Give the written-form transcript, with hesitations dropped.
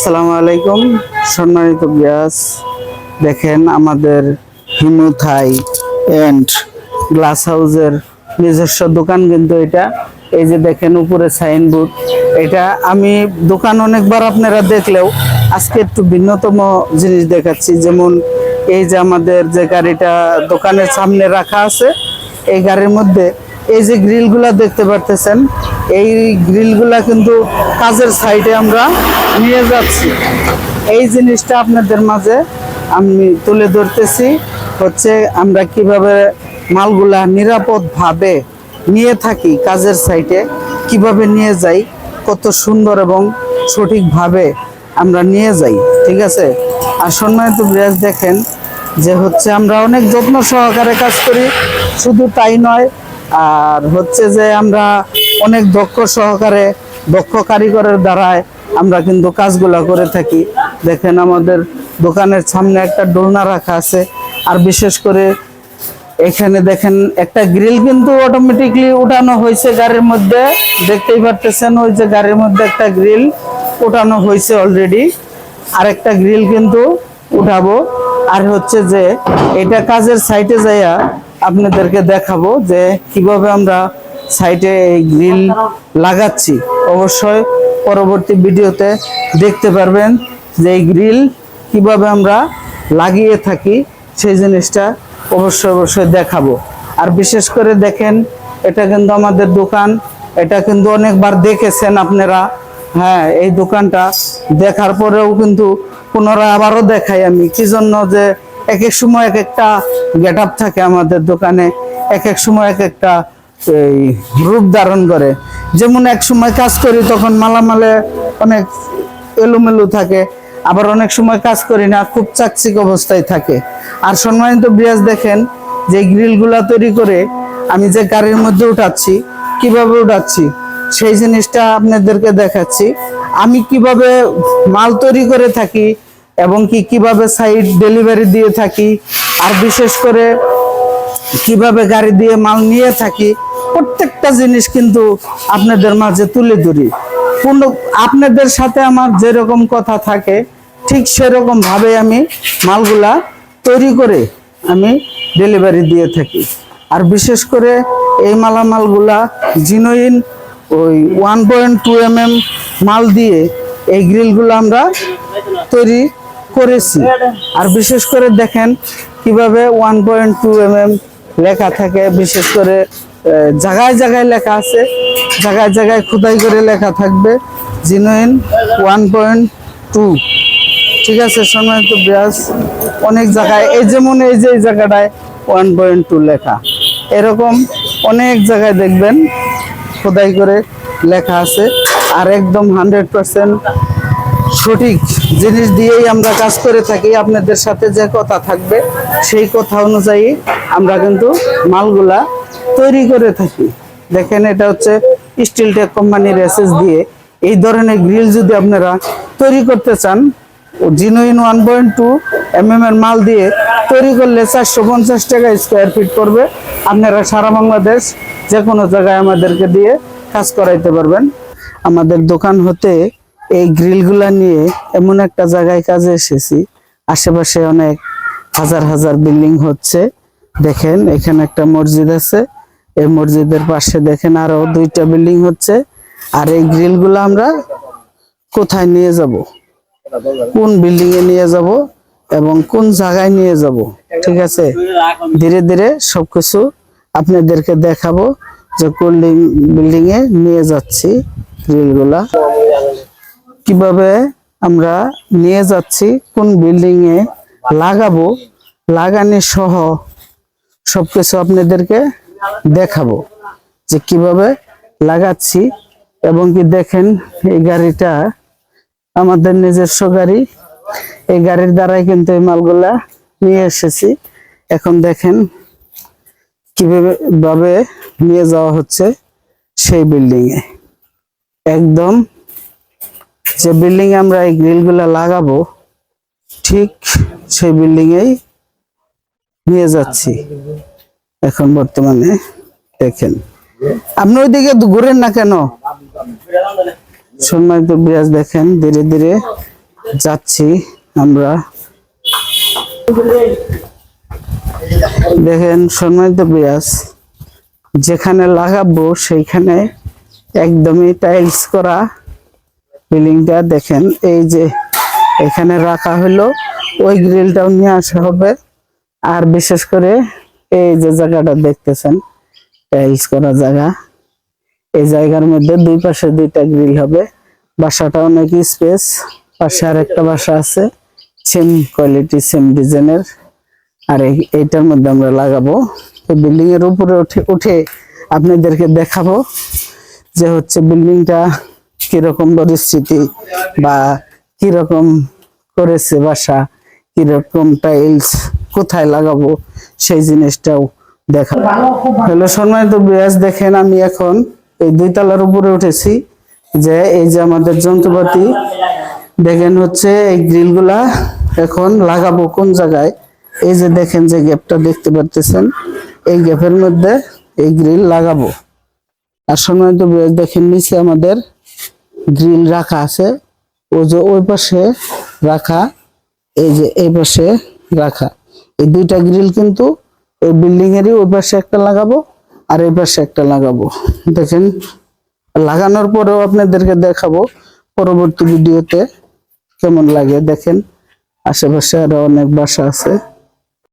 আসসালামু আলাইকুম সম্মানিত ভিউয়ার্স, দেখেন আমাদের হিমু থাই এন্ড গ্লাস হাউসের নিজস্ব দোকান কিন্তু এটা। এই যে দেখেন উপরে সাইনবোর্ড, এটা আমি দোকান অনেকবার আপনারা দেখলেও আজকে একটু ভিন্নতম জিনিস দেখাচ্ছি। যেমন এই যে আমাদের যে গাড়িটা দোকানের সামনে রাখা আছে, এই গাড়ির মধ্যে এই যে গ্রিলগুলা দেখতে পারতেছেন, এই গ্রিলগুলা কিন্তু কাজের সাইডে আমরা নিয়ে যাচ্ছি। এই জিনিসটা আপনাদের মাঝে আমি তুলে ধরতেছি, হচ্ছে আমরা কিভাবে মালগুলা নিরাপদভাবে নিয়ে থাকি, কাজের সাইডে কিভাবে নিয়ে যাই, কত সুন্দর এবং সঠিকভাবে আমরা নিয়ে যাই। ঠিক আছে। আর সম্মানিত ভিউয়ার্স, দেখেন যে হচ্ছে আমরা অনেক যত্ন সহকারে কাজ করি, শুধু তাই নয়, আর হচ্ছে যে আমরা অনেক দক্ষ কারিগরের দ্বারায় আমরা কিন্তু কাজগুলা করে থাকি। দেখেন আমাদের দোকানের সামনে একটা দোলনা রাখা আছে, আর বিশেষ করে এখানে দেখেন একটা গ্রিল কিন্তু অটোমেটিকলি উঠানো হয়েছে গাড়ির মধ্যে, দেখতেই পারতেছেন। ওই যে গাড়ির মধ্যে একটা গ্রিল উঠানো হয়েছে অলরেডি, আরেকটা গ্রিল কিন্তু উঠাবো। আর হচ্ছে যে এটা কাজের সাইটে যাইয়া আপনাদেরকে দেখাবো যে কিভাবে আমরা সাইটে এই গ্রিল লাগাচ্ছি। অবশ্যই পরবর্তী ভিডিওতে দেখতে পারবেন যে এই গ্রিল কিভাবে আমরা লাগিয়ে থাকি, সেই জিনিসটা অবশ্যই দেখাবো। আর বিশেষ করে দেখেন, এটা কিন্তু আমাদের দোকান, এটা কিন্তু অনেকবার দেখেছেন আপনারা। হ্যাঁ, এই দোকানটা দেখার পরেও কিন্তু পুনরায় আবারও দেখাই আমি, কি জন্য যে এক এক সময় এক একটা গেট আপ থাকে আমাদের দোকানে, এক এক সময় এক একটা এই রূপ ধারণ করে। যেমন এক সময় কাজ করি তখন মালামালে অনেক এলোমেলো থাকে, আবার অনেক সময় কাজ করি না, খুব চাকচিক অবস্থায় থাকে। আর সম্মানিত ভিউয়ার্স, দেখেন যে গ্রিলগুলা তৈরি করে আমি যে গাড়ির মধ্যে উঠাচ্ছি, কিভাবে উঠাচ্ছি সেই জিনিসটা আপনাদেরকে দেখাচ্ছি। আমি কিভাবে মাল তৈরি করে থাকি এবং কিভাবে সাইড ডেলিভারি দিয়ে থাকি, আর বিশেষ করে কিভাবে গাড়ি দিয়ে মাল নিয়ে থাকি, প্রত্যেকটা জিনিস কিন্তু আপনাদের মাঝে তুলে ধরি। আপনাদের সাথে আমার যেরকম কথা থাকে, ঠিক সেরকম ভাবে আমি মালগুলা তৈরি করে আমি ডেলিভারি দিয়ে থাকি। আর বিশেষ করে এই মালামালগুলা জিনুইন ওই 1.2 mm মাল দিয়ে এই গ্রিলগুলো আমরা তৈরি করেছি। আর বিশেষ করে দেখেন কিভাবে 1.2 mm লেখা থাকে, বিশেষ করে জায়গায় জায়গায় লেখা আছে, জায়গায় জায়গায় খোদাই করে লেখা থাকবে জিনুইন 1.2। ঠিক আছে সম্মানিত ভিউয়ার্স, অনেক জায়গায় এই যেমন এই যে জায়গাটায় 1.2 লেখা, এরকম অনেক জায়গায় দেখবেন খোদাই করে লেখা আছে। আর একদম 100% সঠিক জিনিস দিয়েই আমরা কাজ করে থাকি। আপনাদের সাথে যে কথা থাকবে সেই কথা অনুযায়ী আমরা কিন্তু মালগুলা তৈরি করে থাকি। দেখেন এটা হচ্ছে স্টিলটেক কোম্পানির এসএস দিয়ে এই ধরনের গ্রিল যদি আপনারা তৈরি করতে চান, জিনুইন 1.2 mm এর মাল দিয়ে তৈরি করলে 450 টাকা স্কোয়ার ফিট পড়বে। আপনারা সারা বাংলাদেশ যে কোনো জায়গায় আমাদেরকে দিয়ে কাজ করাইতে পারবেন। আমাদের দোকান হতে এই গ্রিলগুলা নিয়ে এমন একটা জায়গায় কাজে এসেছি, আশেপাশে অনেক হাজার হাজার বিল্ডিং হচ্ছে। দেখেন এখানে একটা মসজিদ আছে, এই মসজিদের পাশে দেখেন আরো 2টা বিল্ডিং হচ্ছে। আর এই গ্রিলগুলো আমরা কোথায় নিয়ে যাব, কোন বিল্ডিং এ নিয়ে যাব এবং কোন জায়গায় নিয়ে যাব, ঠিক আছে, ধীরে ধীরে সবকিছু আপনাদেরকে দেখাবো যে কোন বিল্ডিং এ নিয়ে যাচ্ছি, গ্রিলগুলা কিভাবে আমরা নিয়ে যাচ্ছি, কোন বিল্ডিং এ লাগাবো, লাগানি সহ সবকিছু আপনাদেরকে দেখাবো যে কিভাবে লাগাচ্ছি। এবং কি দেখেন এই গাড়িটা আমাদের নিজস্ব গাড়ি, এই গাড়ির দ্বারাই কিন্তু এই মালগুলা নিয়ে এসেছি। এখন দেখেন কিভাবে নিয়ে যাওয়া হচ্ছে সেই বিল্ডিং এ, একদম যে বিল্ডিং এ আমরা এই গ্রিলগুলা লাগাবো ঠিক সেই বিল্ডিং এই নিয়ে যাচ্ছি এখন বর্তমানে। দেখেন আপনি ওইদিকে ঘুরেন না কেন সম্মানিত ভিউয়ার্স, দেখেন ধীরে ধীরে যাচ্ছি আমরা। দেখেন সম্মানিত বিয়াস, যেখানে লাগাবো সেইখানে একদমই টাইলস করা বিল্ডিংটা দেখেন। এই যে এখানে রাখা হলো, ওই গ্রিলটাও নিয়ে আসা হবে। আর বিশেষ করে এই যে জায়গাটা দেখতেছেন টাইলস করা জায়গা, এই জায়গার মধ্যে দুই পাশে দুইটা গ্রিল হবে। বাসাটা অনেক স্পেস, পাশে আর একটা বাসা আছে সেম কোয়ালিটি সেম ডিজাইনের। আর এইটার মধ্যে আমরা লাগাবো। বিল্ডিং এর উপরে উঠে আপনাদেরকে দেখাবো যে হচ্ছে বিল্ডিংটা কিরকম পরিস্থিতি বা কিরকম করেছে বাসা, কিরকম টাইলস, কোথায় লাগাবো সেই জিনিসটাও দেখাবো। হ্যালো সম্মানিত ভিউয়ার্স, দেখেন আমি এখন এই 2 তলার উপরে উঠেছি। যে এই যে আমাদের যন্ত্রপাতি দেখেন হচ্ছে এই গ্রিলগুলা এখন লাগাবো কোন জায়গায়। এই যে দেখেন যে গ্যাপটা দেখতে পারতেছেন, এই গ্যাপের মধ্যে এই গ্রিল লাগাবো। আর সম্মানিত ভিউয়ার্স দেখেন নিচে আমাদের গ্রিল রাখা আছে, ওই যে ওই পাশে রাখা, এই যে এই পাশে রাখা। এই দুইটা গ্রিল কিন্তু এই বিল্ডিং এরই ওই পাশে একটা লাগাবো আর এই পাশে একটা লাগাবো। দেখেন লাগানোর পরেও আপনাদেরকে দেখাবো পরবর্তী ভিডিওতে কেমন লাগে। দেখেন আশেপাশে আরো অনেক বাসা আছে।